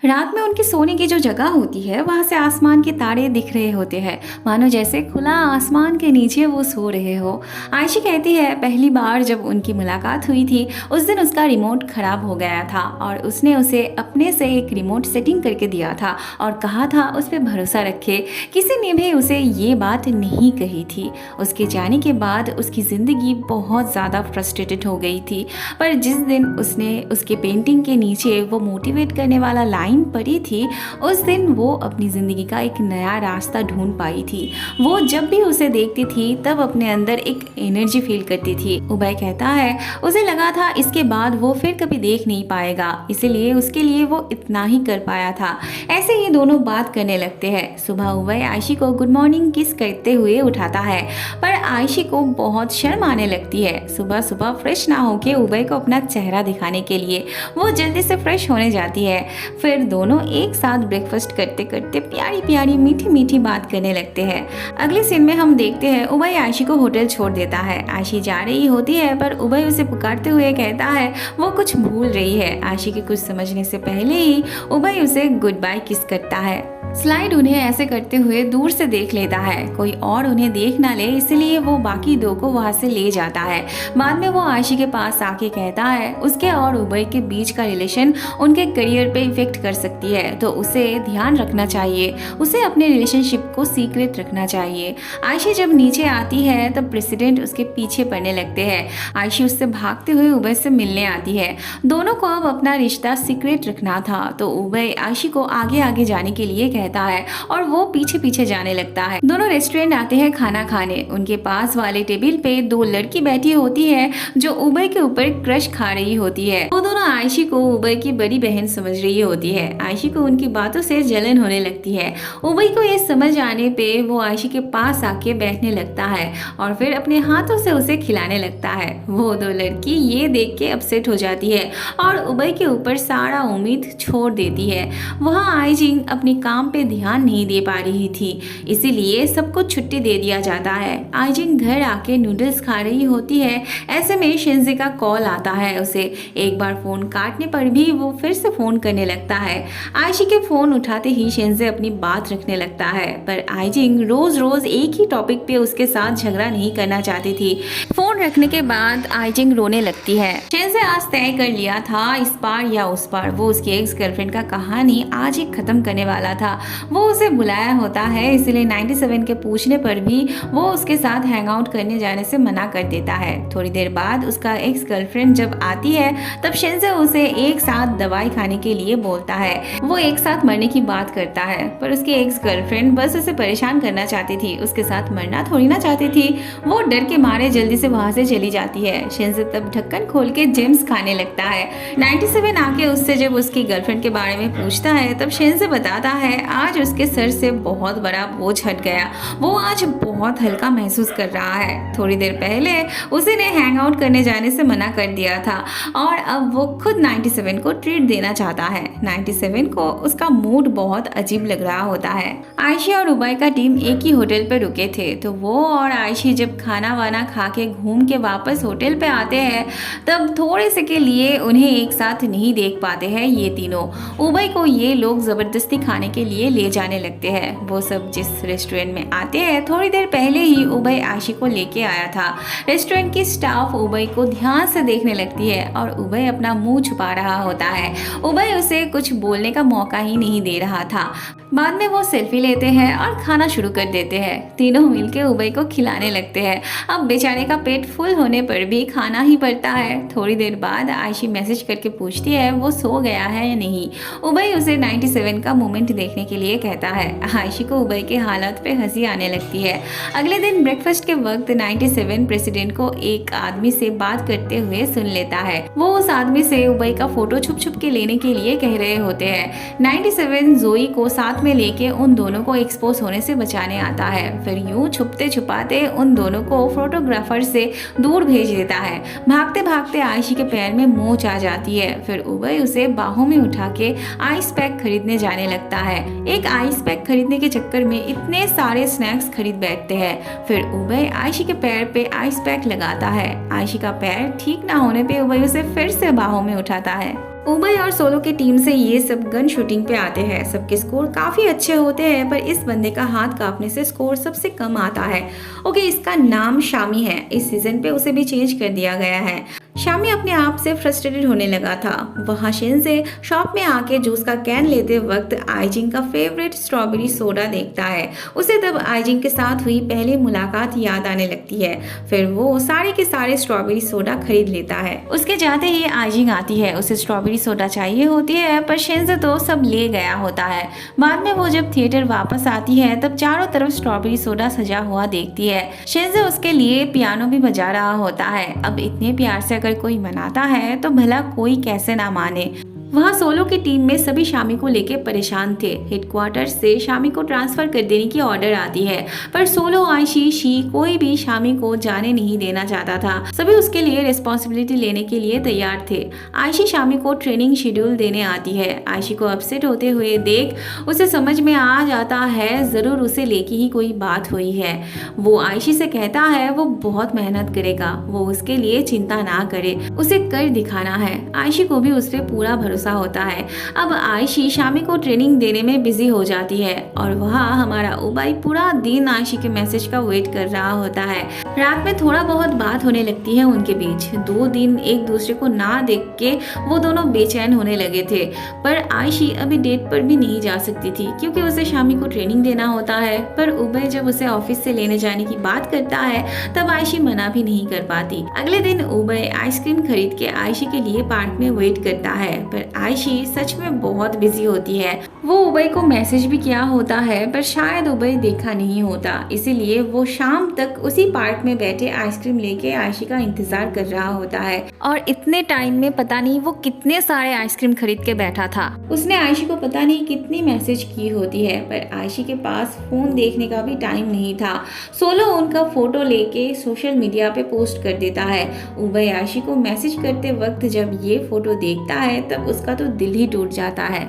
रात में उनके सोने की जो जगह होती है वहां से आसमान के तारे दिख रहे होते हैं, मानो जैसे खुला आसमान के नीचे वो सो रहे हो। आयशी कहती है पहली बार जब उनकी मुलाकात हुई थी उस दिन उसका रिमोट खराब हो गया था और उसने उसे अपने से एक रिमोट सेटिंग करके दिया था और कहा था उस पर भरोसा रखे। किसी ने भी उसे ये बात नहीं कही थी। उसके जाने के बाद उसकी ज़िंदगी बहुत ज़्यादा फ्रस्ट्रेटेड हो गई थी, पर जिस दिन उसने उसके पेंटिंग के नीचे वो मोटिवेट करने वाला लाइन पड़ी थी उस दिन वो अपनी ज़िंदगी का एक नया रास्ता ढूंढ पाई थी। वो जब भी उसे देखती थी तब अपने अंदर एक एनर्जी फील करती थी। उबय कहता है उसे लगा था इसके बाद वो फिर कभी देख नहीं पाएगा, इसीलिए उसके लिए वो इतना ही कर पाया था। ऐसे ही दोनों बात करने लगते हैं। सुबह उबय आयशी को गुड मॉर्निंग किस करते हुए उठाता है, पर आयशी को बहुत शर्म आने लगती है। सुबह सुबह फ्रेश ना होके उबय को अपना चेहरा दिखाने के लिए वो जल्दी से फ्रेश होने जाती है। फिर दोनों एक साथ ब्रेकफास्ट करते करते प्यारी प्यारी मीठी मीठी बात करने लगते हैं। अगले सीन में हम देखते हैं उबय आयशी को होटल छोड़ देता है। आयशी जा रही होती है पर उबय उसे पुकारते हुए कहता है वो कुछ भूल रही है। आयशी के कुछ समझने से पहले ही उबय उसे गुड बाय किस करता है। स्लाइड उन्हें ऐसे करते हुए दूर से देख लेता है, कोई और उन्हें देख ना ले इसलिए वो बाकी दो को वहां से ले जाता है। बाद में वो आयशी के पास आके कहता है उसके और उबय के बीच का रिलेशन उनके करियर पे इफेक्ट कर सकती है, तो उसे ध्यान रखना चाहिए, उसे अपने रिलेशनशिप को सीक्रेट रखना चाहिए। आयशी जब नीचे आती है तब प्रेसिडेंट उसके पीछे पड़ने लगते हैं। आयशी उससे भागते हुए उबय से मिलने आती है। दोनों को अब अपना रिश्ता सीक्रेट रखना था, तो उबय आयशी को आगे आगे जाने के लिए कहता है और वो पीछे पीछे जाने लगता है। दोनों रेस्टोरेंट आते हैं खाना खाने। उनके पास वाले टेबल पे दो लड़की बैठी होती है जो उबय के ऊपर क्रश खा रही होती है। वो दोनों आयशी को उबय की बड़ी बहन समझ रही होती है। आयशी को उनकी बातों से जलन होने लगती है। उबय को ये समझ आने पे वो आयशी के पास आके बैठने लगता है और फिर अपने हाथों से उसे खिलाने लगता है। वो दो लड़की ये देख के अपसेट हो जाती है और उबय के ऊपर सारा उम्मीद छोड़ देती है। वहाँ आईजिंग अपने काम पे ध्यान नहीं दे पा रही थी, इसीलिए सबको छुट्टी दे दिया जाता है। आईजिंग घर आके नूडल्स खा रही होती है। ऐसे में शिंजे का कॉल आता है उसे। एक बार फोन काटने पर भी वो फिर से फोन करने लगता है। आयशी के फोन उठाते ही शिंजे अपनी बात रखने लगता है, पर आईजिंग रोज रोज एक ही टॉपिक पे उसके साथ झगड़ा नहीं करना चाहती थी। फोन रखने के बाद आईजिंग रोने लगती है। शिंजे आज तय कर लिया था इस बार या उस बार वो उसकी एक्स गर्लफ्रेंड का कहानी आज ही खत्म करने वाला था। वो उसे बुलाया होता है, इसलिए 97 के पूछने पर भी वो उसके साथ हैंग आउट करने जाने से मना कर देता है। थोड़ी देर बाद उसका एक्स गर्लफ्रेंड जब आती है तब शिंजे उसे एक साथ दवाई खाने के लिए बोलता है। वो एक साथ मरने की बात करता है, पर उसकी एक्स गर्लफ्रेंड बस उसे परेशान करना चाहती थी, उसके साथ मरना थोड़ी ना चाहती थी। वो डर के मारे जल्दी से वहां से चली जाती है। शिंजे तब ढक्कन खोल के जेम्स खाने लगता है। 97 आके उससे जब उसकी गर्लफ्रेंड के बारे में पूछता है तब शिंजे बताता है आज उसके सर से बहुत बड़ा बोझ हट गया, वो आज बहुत हल्का महसूस कर रहा है। थोड़ी देर पहले उसी ने हैंग आउट करने जाने से मना कर दिया था और अब वो खुद 97 को ट्रीट देना चाहता है। 97 को उसका मूड बहुत अजीब लग रहा होता है। आयशी और उबय का टीम एक ही होटल पर रुके थे, तो वो और आयशी जब खाना वाना खा के घूम के वापस होटल पे आते हैं तब थोड़े से के लिए उन्हें एक साथ नहीं देख पाते हैं ये तीनों। उबय को ये लोग जबरदस्ती खाने के लिए ले जाने लगते हैं। वो सब जिस रेस्टोरेंट में आते हैं थोड़ी देर पहले ही उबय आयशी को लेके आया था। रेस्टोरेंट की स्टाफ उबय को ध्यान से देखने लगती है और उबय अपना मुंह छुपा रहा होता है। उबय उसे कुछ बोलने का मौका ही नहीं दे रहा था। बाद में वो सेल्फी लेते हैं और खाना शुरू कर देते हैं। तीनों मिलके उबय को खिलाने लगते हैं। अब बेचारे का पेट फुल होने पर भी खाना ही पड़ता है। थोड़ी देर बाद आयशी मैसेज करके पूछती है वो सो गया है या नहीं। उबय उसे 97 का मोमेंट देखने के लिए कहता है। आयशी को उबय के हालात पे हंसी आने लगती है। अगले दिन ब्रेकफास्ट के वक्त 97 प्रेसिडेंट को एक आदमी से बात करते हुए सुन लेता है। वो उस आदमी से उबय का फोटो छुप छुप के लेने के लिए कह रहे होते हैं। 97 जोई को साथ में लेके उन दोनों को एक्सपोज होने से बचाने आता है। फिर यूं छुपते छुपाते उन दोनों को फोटोग्राफर से दूर भेज देता है। भागते भागते आयशी के पैर में मोच आ जाती है। फिर उबय उसे बाहों में उठा के आइस पैक खरीदने जाने लगता है। एक आइस पैक खरीदने के चक्कर में इतने सारे स्नैक्स खरीद बैठते हैं। फिर उबय आयशी के पैर पे आइस पैक लगाता है। आयशी का पैर ठीक ना होने पे उबय उसे फिर से बाहों में उठाता है। उबई और सोलो की टीम से ये सब गन शूटिंग पे आते हैं। सबके स्कोर काफी अच्छे होते हैं, पर इस बंदे का हाथ कांपने से स्कोर सबसे कम आता है। ओके, इसका नाम शामी है। इस सीजन पे उसे भी चेंज कर दिया गया है। शामी अपने आप से फ्रस्ट्रेटेड होने लगा था। वहाँ शिनजे शॉप में आके जूस का कैन लेते वक्त आइजिंग का फेवरेट स्ट्रॉबेरी सोडा देखता है। उसे तब आइजिंग के साथ हुई पहली मुलाकात याद आने लगती है। फिर वो सारे के सारे स्ट्रॉबेरी सोडा खरीद लेता है। उसके जाते ही आइजिंग आती है। उसे स्ट्रॉबेरी सोडा चाहिए होती है, पर शिनजे तो सब ले गया होता है। बाद में वो जब थिएटर वापस आती है तब चारों तरफ स्ट्रॉबेरी सोडा सजा हुआ देखती है। शिनजे उसके लिए पियानो भी बजा रहा होता है। अब इतने प्यार से अगर कोई मनाता है तो भला कोई कैसे ना माने। वहाँ सोलो की टीम में सभी शामी को लेके परेशान थे। हेडक्वार्टर से शामी को ट्रांसफर कर देने की ऑर्डर आती है, पर सोलो, आयशी, शी कोई भी शामी को जाने नहीं देना चाहता था। सभी उसके लिए रिस्पॉन्सिबिलिटी लेने के लिए तैयार थे। आयशी शामी को ट्रेनिंग शेड्यूल देने आती है। आयशी को अपसेट होते हुए देख उसे समझ में आ जाता है जरूर उसे लेके ही कोई बात हुई है। वो आयशी से कहता है वो बहुत मेहनत करेगा, वो उसके लिए चिंता ना करे, उसे कर दिखाना है। आयशी को भी उस पर पूरा भरोसा होता है। अब आयशी शामी को ट्रेनिंग देने में बिजी हो जाती है और वहाँ हमारा उबई पूरा दिन आयशी के मैसेज का वेट कर रहा होता है। रात में थोड़ा बहुत बात होने लगती है उनके बीच। 2 दिन एक दूसरे को ना देख के वो दोनों बेचैन होने लगे थे, पर आयशी अभी डेट पर भी नहीं जा सकती थी क्योंकि उसे शामी को ट्रेनिंग देना होता है। पर उबई जब उसे ऑफिस से लेने जाने की बात करता है तब आयशी मना भी नहीं कर पाती। अगले दिन उबई आइसक्रीम खरीद के आयशी के लिए पार्क में वेट करता है, पर आयशी सच में बहुत बिजी होती है। वो उबई को मैसेज भी किया होता है, पर शायद उबई देखा नहीं होता, इसीलिए वो शाम तक उसी पार्क में बैठे आइसक्रीम लेके आयशी का इंतजार कर रहा होता है। और इतने टाइम में पता नहीं वो कितने सारे आइसक्रीम खरीद के बैठा था। उसने आयशी को पता नहीं कितनी मैसेज की होती है, पर आयशी के पास फोन देखने का भी टाइम नहीं था। सोलो उनका फोटो लेके सोशल मीडिया पे पोस्ट कर देता है। उबई आयशी को मैसेज करते वक्त जब ये फोटो देखता है तब उसका तो दिल ही टूट जाता है।